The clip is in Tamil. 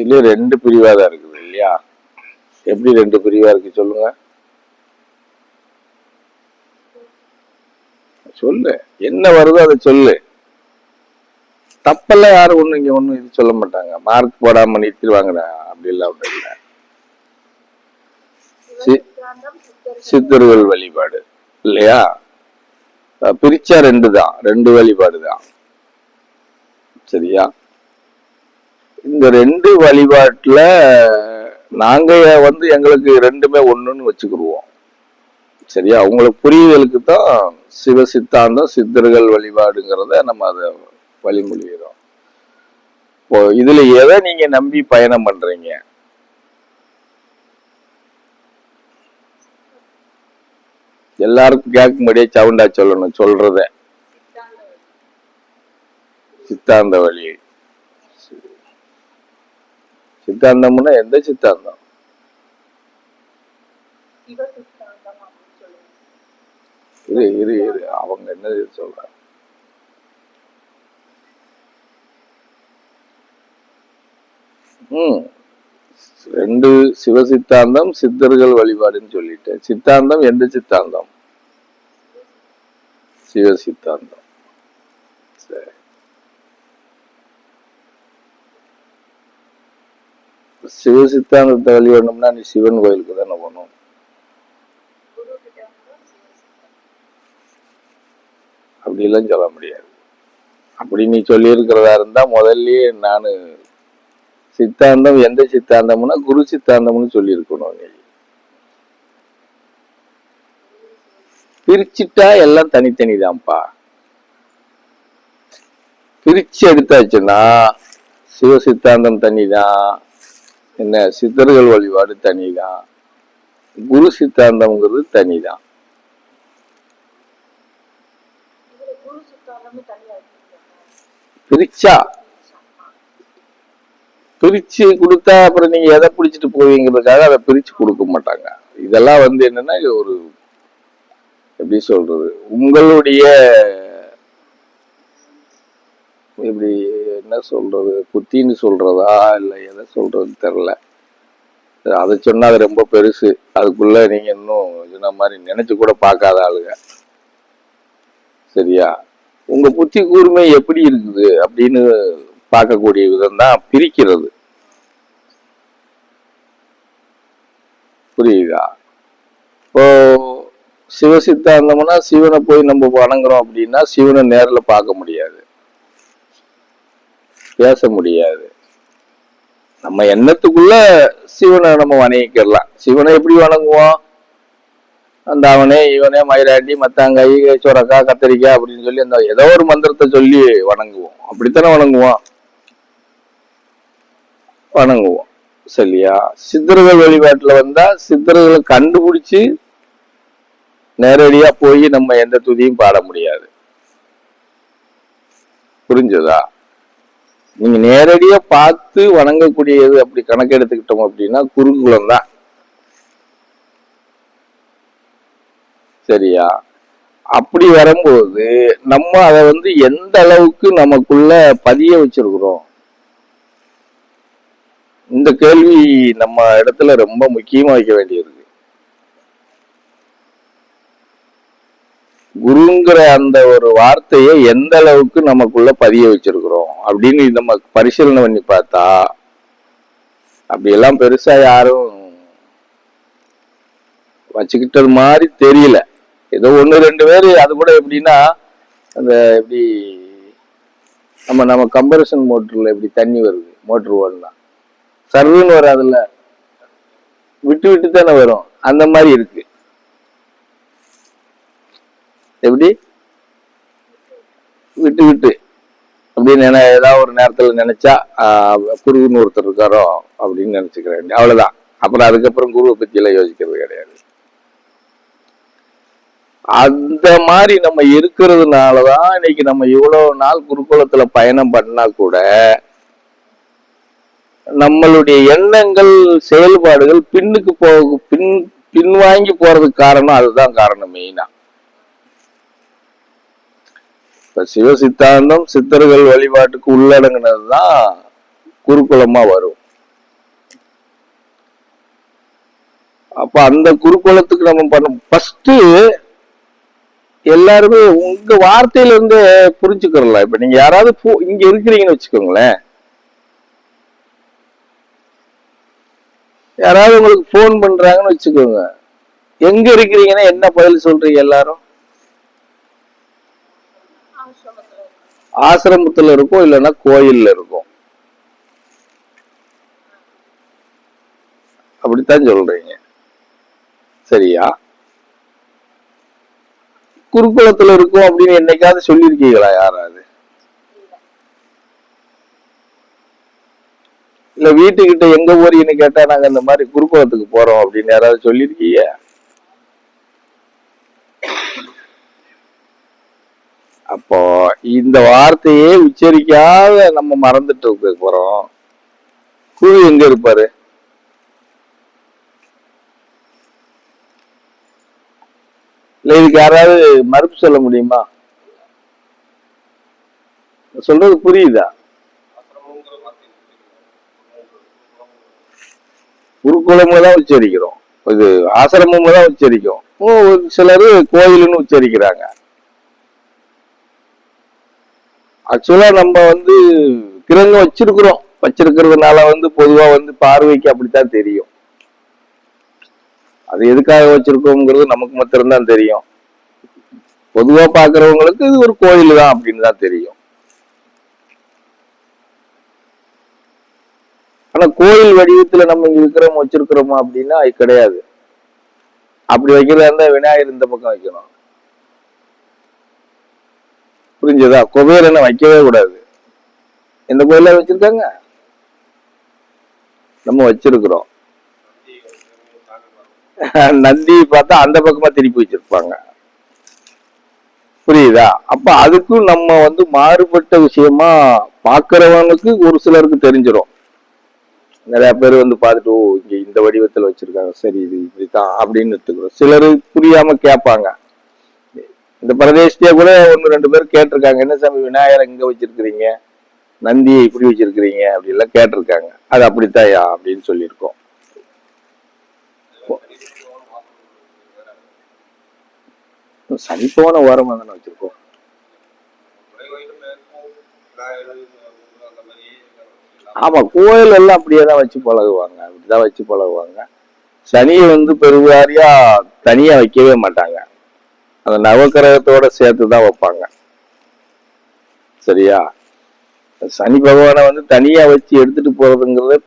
இதுல ரெண்டு பிரிவா தான் இருக்குது இல்லையா? எப்படி ரெண்டு பிரிவா இருக்கு சொல்லுங்க, சொல்லு. என்ன வருதோ அதை சொல்லு. தப்பெல்லாம் யாரும் ஒண்ணு இங்க ஒண்ணும் இது சொல்ல மாட்டாங்க. மார்க் போடாம நிறுத்திடுவாங்கடா அப்படி எல்லாம் ஒன்றும் இல்லை. சித்தர்கள் வழிபாடு இல்லையா? பிரிச்சா ரெண்டு தான், ரெண்டு வழிபாடு தான். சரியா? இந்த ரெண்டு வழிபாட்டுல நாங்க வந்து எங்களுக்கு ரெண்டுமே ஒண்ணுன்னு வச்சுக்கிடுவோம். சரியா? உங்களுக்கு புரிதலுக்கு தான் சிவ சித்தாந்தம் சித்தர்கள் வழிபாடுங்கிறத நம்ம அதை வழிமொழிகிறோம். இப்போ இதுல எதை நீங்க நம்பி பயணம் பண்றீங்க? எல்லாருக்கும் கேட்கும்படியே சவுண்டா சொல்லணும் சொல்றத. சித்தாந்த வழி. சித்தாந்தம்னா எந்த சித்தாந்தம்? இரு இரு இரு அவங்க என்ன சொல்றாங்க? ரெண்டு சிவ சித்தாந்தம் சித்தர்கள் வழிபாடுன்னு சொல்லிட்டேன். சித்தாந்தம் எந்த சித்தாந்தம்? சிவ சித்தாந்தம். சரி, சிவ சித்தாந்தத்தை வழிபடணும்னா நீ சிவன் கோயிலுக்கு தானே போகணும். அப்படிலாம் சொல்ல முடியாது. அப்படி நீ சொல்லி இருக்கிறதா இருந்தா முதல்லயே நானு சித்தாந்தம் எந்த சித்தாந்தம்னா குரு சித்தாந்தம்னு சொல்லி இருக்கணும். நீ பிரிச்சுட்டா எல்லாம் தனித்தனி தான்ப்பா. பிரிச்சு எடுத்தாச்சுன்னா சிவ சித்தாந்தம் தனிதான், என்ன சித்தர்கள் வழிபாடு தனிதான், குரு சித்தாந்தம்ங்கிறது தனிதான். பிரிச்சா பிரிச்சு கொடுத்தா அப்புறம் நீங்க எதை பிடிச்சிட்டு போவீங்கிறதுக்காக அதை பிரிச்சு கொடுக்க மாட்டாங்க. இதெல்லாம் வந்து என்னன்னா ஒரு எப்படி சொல்றது, உங்களுடைய இப்படி என்ன சொல்றது, புத்தின்னு சொல்றதா இல்ல எதை சொல்றது தெரியல. அதை சொன்னா அது ரொம்ப பெருசு. அதுக்குள்ள நீங்க இன்னும் சொன்ன மாதிரி நினைச்சு கூட பார்க்காத ஆளுங்க. சரியா? உங்க புத்தி கூர்மை எப்படி இருக்குது அப்படின்னு பார்க்கக்கூடிய விதம் தான் பிரிக்கிறது. புரியுதா? இப்போ சிவ சித்தாந்தம்னா சிவனை போய் நம்ம வணங்குறோம் அப்படின்னா சிவனை நேரில் பார்க்க முடியாது, பேச முடியாது. நம்ம எண்ணத்துக்குள்ள சிவனை நம்ம வணங்கிக்கலாம். சிவனை எப்படி வணங்குவோம்? அந்த அவனே இவனே மயிராட்டி மத்தாங்காய் சொரக்காய் கத்தரிக்காய் அப்படின்னு சொல்லி அந்த ஏதோ ஒரு மந்திரத்தை சொல்லி வணங்குவோம். அப்படித்தானே வணங்குவோம். சரியா? சித்தர்கள் வழிபாட்டுல வந்தா சித்தர்களை கண்டுபிடிச்சு நேரடியா போய் நம்ம எந்த துதியும் பாட முடியாது. புரிஞ்சதா? நீங்க நேரடியா பார்த்து வணங்கக்கூடியது அப்படி கணக்கு எடுத்துக்கிட்டோம் அப்படின்னா குருகுலம் தான். சரியா? அப்படி வரும்போது நம்ம அதை வந்து எந்த அளவுக்கு நமக்குள்ள பதிய வச்சிருக்கிறோம், இந்த கேள்வி நம்ம இடத்துல ரொம்ப முக்கியமா வைக்க வேண்டியிருக்கு. குருங்கிற அந்த ஒரு வார்த்தையை எந்த அளவுக்கு நமக்குள்ள பதிய வச்சிருக்கிறோம் அப்படின்னு நம்ம பரிசீலனை பண்ணி பார்த்தா அப்படியெல்லாம் பெருசா யாரும் வச்சுக்கிட்டது மாதிரி தெரியல. ஏதோ ஒண்ணு ரெண்டு பேரு. அது கூட எப்படின்னா அந்த எப்படி நம்ம கம்பரேஷன் மோட்டர்ல எப்படி தண்ணி வருது, மோட்டர் ஓடுனா சர்வன்னு வராதுல்ல, விட்டு விட்டு தானே வரும். அந்த மாதிரி இருக்கு. எப்படி விட்டு விட்டு அப்படின்னு ஏதாவது ஒரு நேரத்துல நினைச்சா குருன்னு ஒருத்தர் இருக்காரோ அப்படின்னு நினைச்சுக்கிறேன். அவ்வளவுதான். அப்புறம் அதுக்கப்புறம் குருவை பத்தி எல்லாம் யோசிக்கிறது கிடையாது. அந்த மாதிரி நம்ம இருக்கிறதுனாலதான் இன்னைக்கு நம்ம இவ்வளவு நாள் குருகுலத்துல பயணம் பண்ணா கூட நம்மளுடைய எண்ணங்கள் செயல்பாடுகள் பின்னுக்கு பின்வாங்கி போறதுக்கு காரணம் அதுதான் காரணம் மெயினா. இப்ப சிவ சித்தாந்தம் சித்தர்கள் வழிபாட்டுக்கு உள்ளடங்கினதுதான் குருகுலமா வரும். அப்ப அந்த குருகுலத்துக்கு நம்ம பண்ண ஃபர்ஸ்ட் எல்லாருமே உங்க வார்த்தையில இருந்து புரிஞ்சுக்கிறலாம். இப்ப நீங்க யாராவது இங்க இருக்கிறீங்கன்னு வச்சுக்கோங்களேன், யாராவது உங்களுக்கு போன் பண்றாங்கன்னு வச்சுக்கோங்க, எங்க இருக்கிறீங்கன்னா என்ன பதில் சொல்றீங்க எல்லாரும்? ஆசிரமத்துல இருக்கும், இல்லைன்னா கோயில்ல இருக்கும். அப்படித்தான் சொல்றீங்க, சரியா? குருகுலத்துல இருக்கும் அப்படின்னு என்னைக்காவது சொல்லியிருக்கீங்களா யாராவது? இல்ல வீட்டுக்கிட்ட எங்க போறீங்கன்னு கேட்டா நாங்க இந்த மாதிரி குருகுலத்துக்கு போறோம் அப்படின்னு யாராவது சொல்லியிருக்கீங்க? அப்போ இந்த வார்த்தையே உச்சரிக்காத நம்ம மறந்துட்டு இருக்க போறோம். குரு எங்க இருப்பாரு? இல்ல இதுக்கு யாராவது மறுப்பு சொல்ல முடியுமா? சொல்றது புரியுதா? குருகுலம்ல தான் உச்சரிக்கிறோம், இது ஆசிரமம்ல தான் உச்சரிக்கும். சிலரு கோயிலுன்னு உச்சரிக்கிறாங்க. ஆக்சுவலா நம்ம கிரகம் வச்சிருக்கிறதுனால பொதுவா பார்வைக்கு அப்படித்தான் தெரியும். அது எதுக்காக வச்சிருக்கோங்கிறது நமக்கு மாத்திரம்தான் தெரியும். பொதுவா பாக்குறவங்களுக்கு இது ஒரு கோயில் தான் அப்படின்னு தான் தெரியும். ஆனா கோயில் வடிவத்துல நம்ம இங்க வச்சிருக்கிறோமா அப்படின்னா அது கிடையாது. அப்படி வைக்கிறதா இருந்தா விநாயகர் இந்த பக்கம் வைக்கணும், புரிஞ்சதா? குபேரனை வைக்கவே கூடாது. எந்த கோயில வச்சிருக்காங்க? நம்ம வச்சிருக்கிறோம். நந்தி பார்த்தா அந்த பக்கமா திருப்பி வச்சிருப்பாங்க, புரியுதா? அப்ப அதுக்கும் நம்ம மாறுபட்ட விஷயமா பாக்குறவனுக்கு ஒரு சிலருக்கு தெரிஞ்சிடும். நிறைய பேர் பார்த்துட்டு இங்க இந்த வடிவத்துல வச்சிருக்காங்க, சரி இது இப்படித்தான் அப்படின்னு எடுத்துக்கிறோம். சிலரு புரியாம கேட்பாங்க. இந்த பிரதேசத்தையே கூட 1-2 பேர் கேட்டிருக்காங்க, என்ன சாமி விநாயகர் எங்க வச்சிருக்கிறீங்க, நந்தியை இப்படி வச்சிருக்கிறீங்க அப்படி எல்லாம் கேட்டிருக்காங்க. அது அப்படித்தாயா அப்படின்னு சொல்லியிருக்கோம். சனிப்போன ஓரமா தானே வச்சிருக்கோம். ஆமா, கோயில் எல்லாம் அப்படியேதான் வச்சு பழகுவாங்க, அப்படிதான் வச்சு பழகுவாங்க. சனியை பெருவாரியா தனியா வைக்கவே மாட்டாங்க, அந்த நவக்கிரகத்தோட சேர்த்துதான் வைப்பாங்க, சரியா? சனி பகவானை தனியா வச்சு எடுத்துட்டு போறதுங்கிறது